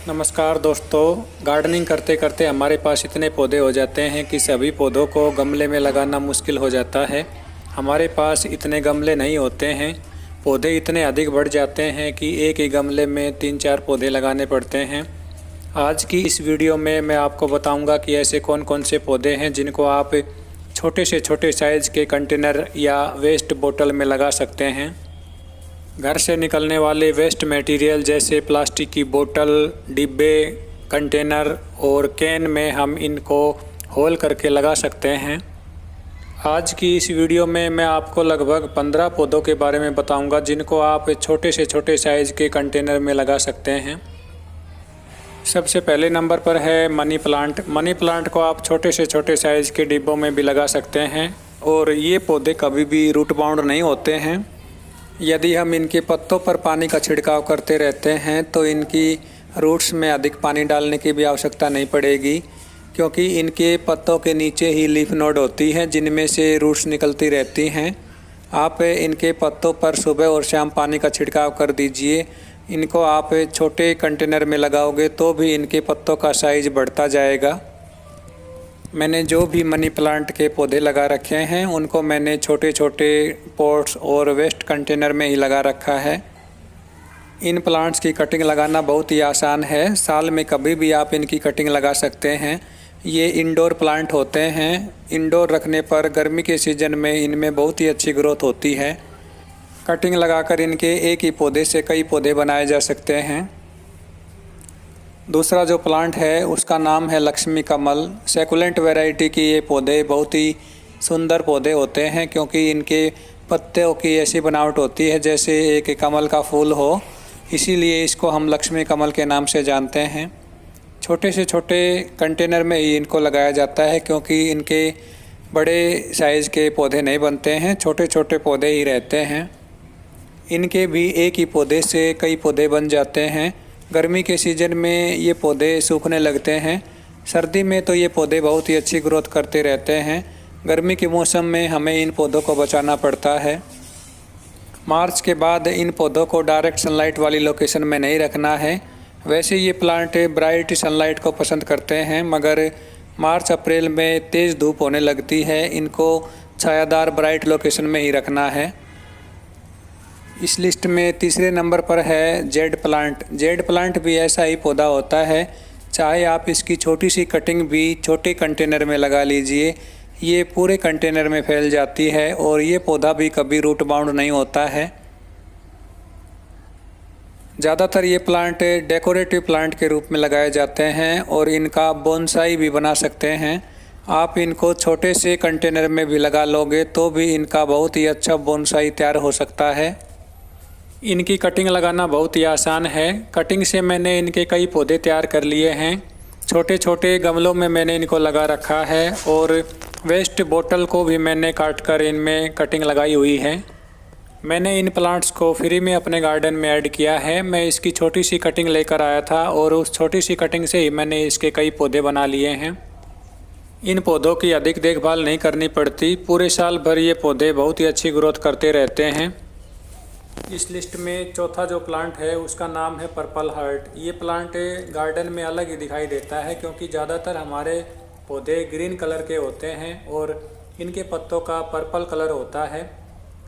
नमस्कार दोस्तों। गार्डनिंग करते करते हमारे पास इतने पौधे हो जाते हैं कि सभी पौधों को गमले में लगाना मुश्किल हो जाता है। हमारे पास इतने गमले नहीं होते हैं। पौधे इतने अधिक बढ़ जाते हैं कि एक ही गमले में 3-4 पौधे लगाने पड़ते हैं। आज की इस वीडियो में मैं आपको बताऊंगा कि ऐसे कौन कौन से पौधे हैं जिनको आप छोटे से छोटे साइज़ के कंटेनर या वेस्ट बोतल में लगा सकते हैं। घर से निकलने वाले वेस्ट मटेरियल जैसे प्लास्टिक की बोतल, डिब्बे, कंटेनर और कैन में हम इनको होल करके लगा सकते हैं। आज की इस वीडियो में मैं आपको लगभग 15 पौधों के बारे में बताऊंगा जिनको आप छोटे से छोटे साइज़ के कंटेनर में लगा सकते हैं। सबसे पहले नंबर पर है मनी प्लांट। मनी प्लांट को आप छोटे से छोटे साइज़ के डिब्बों में भी लगा सकते हैं और ये पौधे कभी भी रूट बाउंड नहीं होते हैं। यदि हम इनके पत्तों पर पानी का छिड़काव करते रहते हैं तो इनकी रूट्स में अधिक पानी डालने की भी आवश्यकता नहीं पड़ेगी, क्योंकि इनके पत्तों के नीचे ही लीफ नोड होती हैं जिनमें से रूट्स निकलती रहती हैं। आप इनके पत्तों पर सुबह और शाम पानी का छिड़काव कर दीजिए। इनको आप छोटे कंटेनर में लगाओगे तो भी इनके पत्तों का साइज़ बढ़ता जाएगा। मैंने जो भी मनी प्लांट के पौधे लगा रखे हैं उनको मैंने छोटे छोटे पॉट्स और वेस्ट कंटेनर में ही लगा रखा है। इन प्लांट्स की कटिंग लगाना बहुत ही आसान है। साल में कभी भी आप इनकी कटिंग लगा सकते हैं। ये इंडोर प्लांट होते हैं। इंडोर रखने पर गर्मी के सीज़न में इनमें बहुत ही अच्छी ग्रोथ होती है। कटिंग लगाकर इनके एक ही पौधे से कई पौधे बनाए जा सकते हैं। दूसरा जो प्लांट है उसका नाम है लक्ष्मी कमल। सैकुलेंट वैरायटी की ये पौधे बहुत ही सुंदर पौधे होते हैं, क्योंकि इनके पत्तों की ऐसी बनावट होती है जैसे एक कमल का फूल हो, इसीलिए इसको हम लक्ष्मी कमल के नाम से जानते हैं। छोटे से छोटे कंटेनर में ही इनको लगाया जाता है, क्योंकि इनके बड़े साइज़ के पौधे नहीं बनते हैं, छोटे छोटे पौधे ही रहते हैं। इनके भी एक ही पौधे से कई पौधे बन जाते हैं। गर्मी के सीज़न में ये पौधे सूखने लगते हैं। सर्दी में तो ये पौधे बहुत ही अच्छी ग्रोथ करते रहते हैं। गर्मी के मौसम में हमें इन पौधों को बचाना पड़ता है। मार्च के बाद इन पौधों को डायरेक्ट सनलाइट वाली लोकेशन में नहीं रखना है। वैसे ये प्लांट ब्राइट सनलाइट को पसंद करते हैं, मगर मार्च अप्रैल में तेज़ धूप होने लगती है। इनको छायादार ब्राइट लोकेशन में ही रखना है। इस लिस्ट में तीसरे नंबर पर है जेड प्लांट। जेड प्लांट भी ऐसा ही पौधा होता है। चाहे आप इसकी छोटी सी कटिंग भी छोटे कंटेनर में लगा लीजिए, ये पूरे कंटेनर में फैल जाती है और ये पौधा भी कभी रूट बाउंड नहीं होता है। ज़्यादातर ये प्लांट डेकोरेटिव प्लांट के रूप में लगाए जाते हैं और इनका बोनसाई भी बना सकते हैं। आप इनको छोटे से कंटेनर में भी लगा लोगे तो भी इनका बहुत ही अच्छा बोनसाई तैयार हो सकता है। इनकी कटिंग लगाना बहुत ही आसान है। कटिंग से मैंने इनके कई पौधे तैयार कर लिए हैं। छोटे छोटे गमलों में मैंने इनको लगा रखा है और वेस्ट बोतल को भी मैंने काट कर इनमें कटिंग लगाई हुई है। मैंने इन प्लांट्स को फ्री में अपने गार्डन में ऐड किया है। मैं इसकी छोटी सी कटिंग लेकर आया था और उस छोटी सी कटिंग से ही मैंने इसके कई पौधे बना लिए हैं। इन पौधों की अधिक देखभाल नहीं करनी पड़ती। पूरे साल भर ये पौधे बहुत ही अच्छी ग्रोथ करते रहते हैं। इस लिस्ट में चौथा जो प्लांट है उसका नाम है पर्पल हार्ट। ये प्लांट गार्डन में अलग ही दिखाई देता है, क्योंकि ज़्यादातर हमारे पौधे ग्रीन कलर के होते हैं और इनके पत्तों का पर्पल कलर होता है।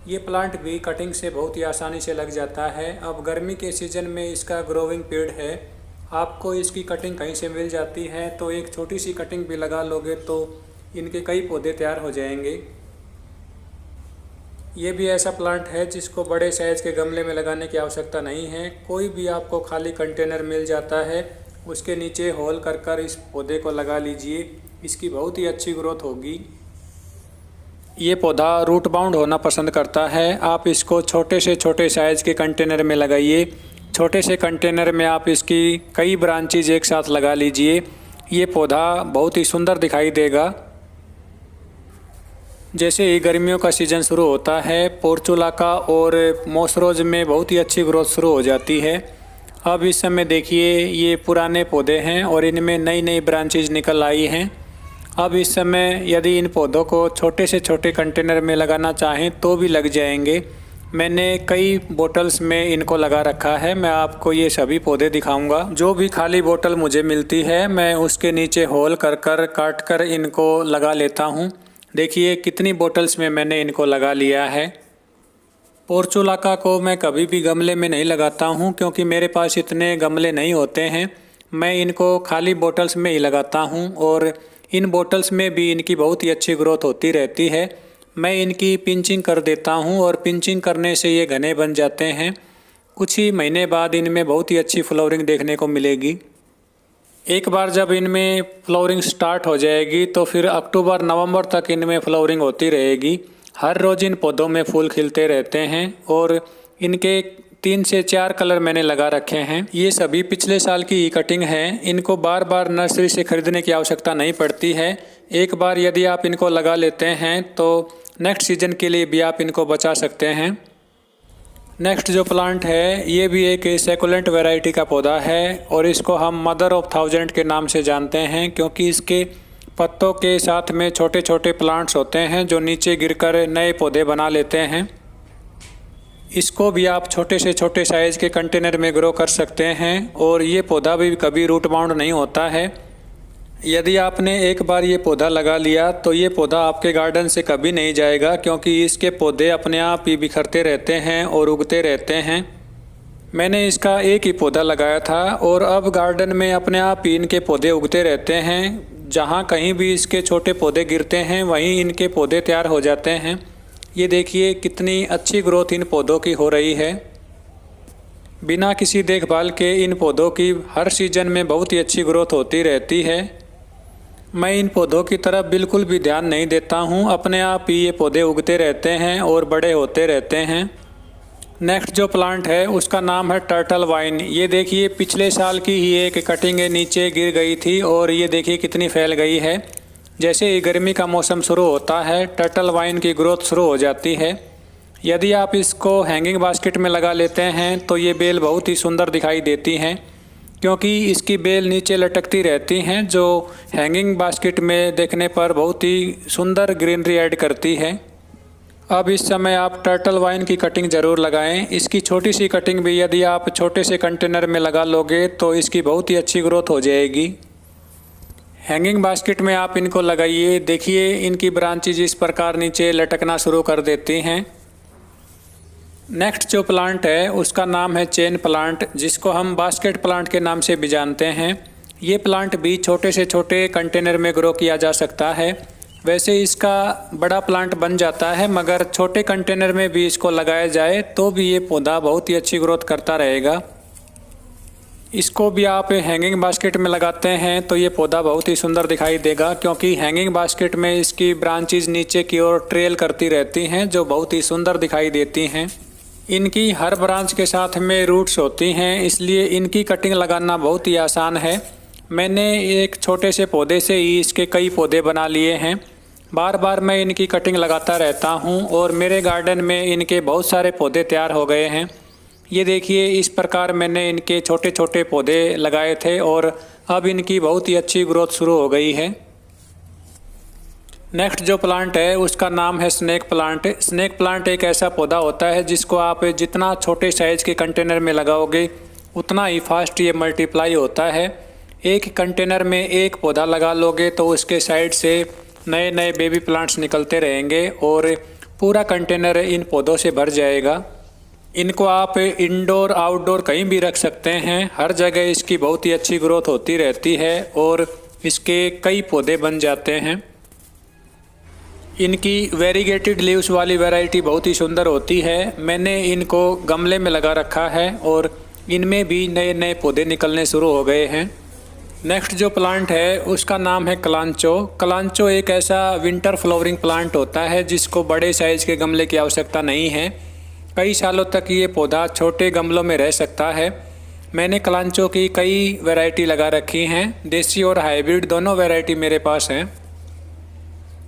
ये प्लांट भी कटिंग से बहुत ही आसानी से लग जाता है। अब गर्मी के सीज़न में इसका ग्रोइंग पीरियड है। आपको इसकी कटिंग कहीं से मिल जाती है तो एक छोटी सी कटिंग भी लगा लोगे तो इनके कई पौधे तैयार हो जाएंगे। ये भी ऐसा प्लांट है जिसको बड़े साइज़ के गमले में लगाने की आवश्यकता नहीं है। कोई भी आपको खाली कंटेनर मिल जाता है, उसके नीचे होल कर इस पौधे को लगा लीजिए। इसकी बहुत ही अच्छी ग्रोथ होगी। ये पौधा रूट बाउंड होना पसंद करता है। आप इसको छोटे से छोटे साइज़ के कंटेनर में लगाइए। छोटे से कंटेनर में आप इसकी कई ब्रांचेज एक साथ लगा लीजिए। ये पौधा बहुत ही सुंदर दिखाई देगा। जैसे ही गर्मियों का सीज़न शुरू होता है, पोर्चुलाका और मोसरोज में बहुत ही अच्छी ग्रोथ शुरू हो जाती है। अब इस समय देखिए ये पुराने पौधे हैं और इनमें नई नई ब्रांचेज निकल आई हैं। अब इस समय यदि इन पौधों को छोटे से छोटे कंटेनर में लगाना चाहें तो भी लग जाएंगे। मैंने कई बोतल्स में इनको लगा रखा है। मैं आपको ये सभी पौधे दिखाऊंगा। जो भी खाली बोतल मुझे मिलती है मैं उसके नीचे होल कर कर काट कर इनको लगा लेता हूँ। देखिए कितनी बोतल्स में मैंने इनको लगा लिया है। पोर्चुलाका को मैं कभी भी गमले में नहीं लगाता हूँ क्योंकि मेरे पास इतने गमले नहीं होते हैं। मैं इनको खाली बोतल्स में ही लगाता हूँ और इन बोतल्स में भी इनकी बहुत ही अच्छी ग्रोथ होती रहती है। मैं इनकी पिंचिंग कर देता हूँ और पिंचिंग करने से ये घने बन जाते हैं। कुछ ही महीने बाद इनमें बहुत ही अच्छी फ्लावरिंग देखने को मिलेगी। एक बार जब इनमें फ्लावरिंग स्टार्ट हो जाएगी तो फिर अक्टूबर नवंबर तक इनमें फ्लावरिंग होती रहेगी। हर रोज़ इन पौधों में फूल खिलते रहते हैं और इनके 3 से 4 कलर मैंने लगा रखे हैं। ये सभी पिछले साल की कटिंग है। इनको बार बार नर्सरी से खरीदने की आवश्यकता नहीं पड़ती है। एक बार यदि आप इनको लगा लेते हैं तो नेक्स्ट सीजन के लिए भी आप इनको बचा सकते हैं। नेक्स्ट जो प्लांट है ये भी एक सैकुलेंट वैरायटी का पौधा है और इसको हम मदर ऑफ थाउजेंड के नाम से जानते हैं क्योंकि इसके पत्तों के साथ में छोटे छोटे प्लांट्स होते हैं जो नीचे गिरकर नए पौधे बना लेते हैं। इसको भी आप छोटे से छोटे साइज़ के कंटेनर में ग्रो कर सकते हैं और ये पौधा भी कभी रूट बाउंड नहीं होता है। यदि आपने एक बार ये पौधा लगा लिया तो ये पौधा आपके गार्डन से कभी नहीं जाएगा क्योंकि इसके पौधे अपने आप ही बिखरते रहते हैं और उगते रहते हैं। मैंने इसका एक ही पौधा लगाया था और अब गार्डन में अपने आप ही इनके पौधे उगते रहते हैं। जहाँ कहीं भी इसके छोटे पौधे गिरते हैं वहीं इनके पौधे तैयार हो जाते हैं। ये देखिए कितनी अच्छी ग्रोथ इन पौधों की हो रही है। बिना किसी देखभाल के इन पौधों की हर सीजन में बहुत ही अच्छी ग्रोथ होती रहती है। मैं इन पौधों की तरफ बिल्कुल भी ध्यान नहीं देता हूँ। अपने आप ही ये पौधे उगते रहते हैं और बड़े होते रहते हैं। नेक्स्ट जो प्लांट है उसका नाम है टर्टल वाइन। ये देखिए पिछले साल की ही एक कटिंग नीचे गिर गई थी और ये देखिए कितनी फैल गई है। जैसे ही गर्मी का मौसम शुरू होता है टर्टल वाइन की ग्रोथ शुरू हो जाती है। यदि आप इसको हैंगिंग बास्केट में लगा लेते हैं तो ये बेल बहुत ही सुंदर दिखाई देती हैं क्योंकि इसकी बेल नीचे लटकती रहती हैं जो हैंगिंग बास्केट में देखने पर बहुत ही सुंदर ग्रीनरी ऐड करती है। अब इस समय आप टर्टल वाइन की कटिंग ज़रूर लगाएं। इसकी छोटी सी कटिंग भी यदि आप छोटे से कंटेनर में लगा लोगे तो इसकी बहुत ही अच्छी ग्रोथ हो जाएगी। हैंगिंग बास्केट में आप इनको लगाइए। देखिए इनकी ब्रांचेज इस प्रकार नीचे लटकना शुरू कर देती हैं। नेक्स्ट जो प्लांट है उसका नाम है चेन प्लांट, जिसको हम बास्केट प्लांट के नाम से भी जानते हैं। ये प्लांट भी छोटे से छोटे कंटेनर में ग्रो किया जा सकता है। वैसे इसका बड़ा प्लांट बन जाता है मगर छोटे कंटेनर में भी इसको लगाया जाए तो भी ये पौधा बहुत ही अच्छी ग्रोथ करता रहेगा। इसको भी आप हैंगिंग बास्केट में लगाते हैं तो ये पौधा बहुत ही सुंदर दिखाई देगा क्योंकि हैंगिंग बास्केट में इसकी ब्रांचेज नीचे की ओर ट्रेल करती रहती हैं जो बहुत ही सुंदर दिखाई देती हैं। इनकी हर ब्रांच के साथ में रूट्स होती हैं इसलिए इनकी कटिंग लगाना बहुत ही आसान है। मैंने एक छोटे से पौधे से ही इसके कई पौधे बना लिए हैं। बार बार मैं इनकी कटिंग लगाता रहता हूं और मेरे गार्डन में इनके बहुत सारे पौधे तैयार हो गए हैं। ये देखिए इस प्रकार मैंने इनके छोटे छोटे पौधे लगाए थे और अब इनकी बहुत ही अच्छी ग्रोथ शुरू हो गई है। नेक्स्ट जो प्लांट है उसका नाम है स्नेक प्लांट। स्नेक प्लांट एक ऐसा पौधा होता है जिसको आप जितना छोटे साइज़ के कंटेनर में लगाओगे उतना ही फास्ट ये मल्टीप्लाई होता है। एक कंटेनर में एक पौधा लगा लोगे तो उसके साइड से नए नए बेबी प्लांट्स निकलते रहेंगे और पूरा कंटेनर इन पौधों से भर जाएगा। इनको आप इंडोर आउटडोर कहीं भी रख सकते हैं। हर जगह इसकी बहुत ही अच्छी ग्रोथ होती रहती है और इसके कई पौधे बन जाते हैं। इनकी वेरीगेटेड लीव्स वाली वैरायटी बहुत ही सुंदर होती है। मैंने इनको गमले में लगा रखा है और इनमें भी नए नए पौधे निकलने शुरू हो गए हैं। नेक्स्ट जो प्लांट है उसका नाम है कलांचो। कलांचो एक ऐसा विंटर फ्लावरिंग प्लांट होता है जिसको बड़े साइज़ के गमले की आवश्यकता नहीं है। कई सालों तक ये पौधा छोटे गमलों में रह सकता है। मैंने कलांचो की कई वैरायटी लगा रखी हैं। देसी और हाइब्रिड दोनों वैरायटी मेरे पास हैं।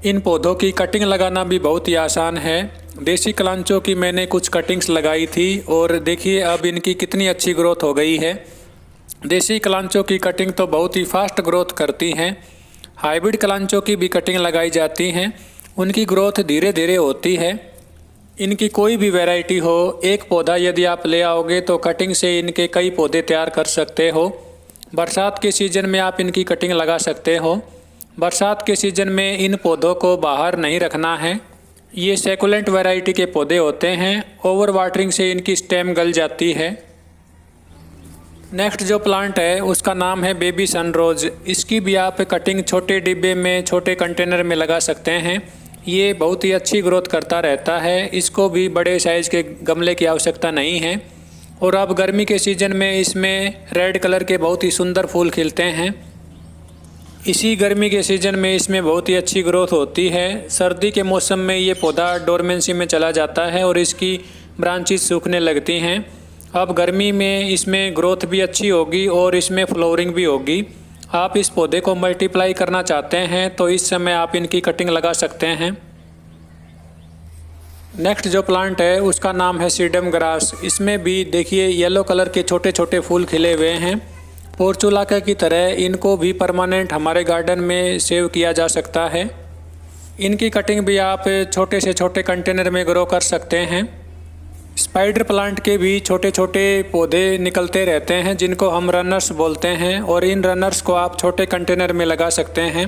इन पौधों की कटिंग लगाना भी बहुत ही आसान है। देसी कलांचो की मैंने कुछ कटिंग्स लगाई थी और देखिए अब इनकी कितनी अच्छी ग्रोथ हो गई है। देसी कलांचो की कटिंग तो बहुत ही फास्ट ग्रोथ करती हैं। हाइब्रिड कलांचो की भी कटिंग लगाई जाती हैं, उनकी ग्रोथ धीरे धीरे होती है। इनकी कोई भी वैरायटी हो, एक पौधा यदि आप ले आओगे तो कटिंग से इनके कई पौधे तैयार कर सकते हो। बरसात के सीज़न में आप इनकी कटिंग लगा सकते हो। बरसात के सीज़न में इन पौधों को बाहर नहीं रखना है। ये सैकुलेंट वैरायटी के पौधे होते हैं, ओवर वाटरिंग से इनकी स्टेम गल जाती है। नेक्स्ट जो प्लांट है उसका नाम है बेबी सनरोज। इसकी भी आप कटिंग छोटे डिब्बे में, छोटे कंटेनर में लगा सकते हैं। ये बहुत ही अच्छी ग्रोथ करता रहता है। इसको भी बड़े साइज़ के गमले की आवश्यकता नहीं है। और अब गर्मी के सीज़न में इसमें रेड कलर के बहुत ही सुंदर फूल खिलते हैं। इसी गर्मी के सीज़न में इसमें बहुत ही अच्छी ग्रोथ होती है। सर्दी के मौसम में ये पौधा डोरमेंसी में चला जाता है और इसकी ब्रांचेस सूखने लगती हैं। अब गर्मी में इसमें ग्रोथ भी अच्छी होगी और इसमें फ्लावरिंग भी होगी। आप इस पौधे को मल्टीप्लाई करना चाहते हैं तो इस समय आप इनकी कटिंग लगा सकते हैं। नेक्स्ट जो प्लांट है उसका नाम है सीडम ग्रास। इसमें भी देखिए येलो कलर के छोटे छोटे फूल खिले हुए हैं। पोर्चुलाका की तरह इनको भी परमानेंट हमारे गार्डन में सेव किया जा सकता है। इनकी कटिंग भी आप छोटे से छोटे कंटेनर में ग्रो कर सकते हैं। स्पाइडर प्लांट के भी छोटे छोटे पौधे निकलते रहते हैं जिनको हम रनर्स बोलते हैं, और इन रनर्स को आप छोटे कंटेनर में लगा सकते हैं।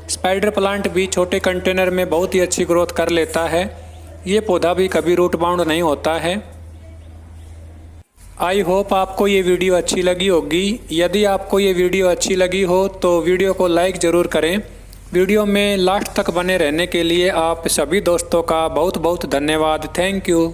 स्पाइडर प्लांट भी छोटे कंटेनर में बहुत ही अच्छी ग्रोथ कर लेता है। ये पौधा भी कभी रूट बाउंड नहीं होता है। आई होप आपको ये वीडियो अच्छी लगी होगी। यदि आपको ये वीडियो अच्छी लगी हो तो वीडियो को लाइक ज़रूर करें। वीडियो में लास्ट तक बने रहने के लिए आप सभी दोस्तों का बहुत बहुत धन्यवाद। Thank you.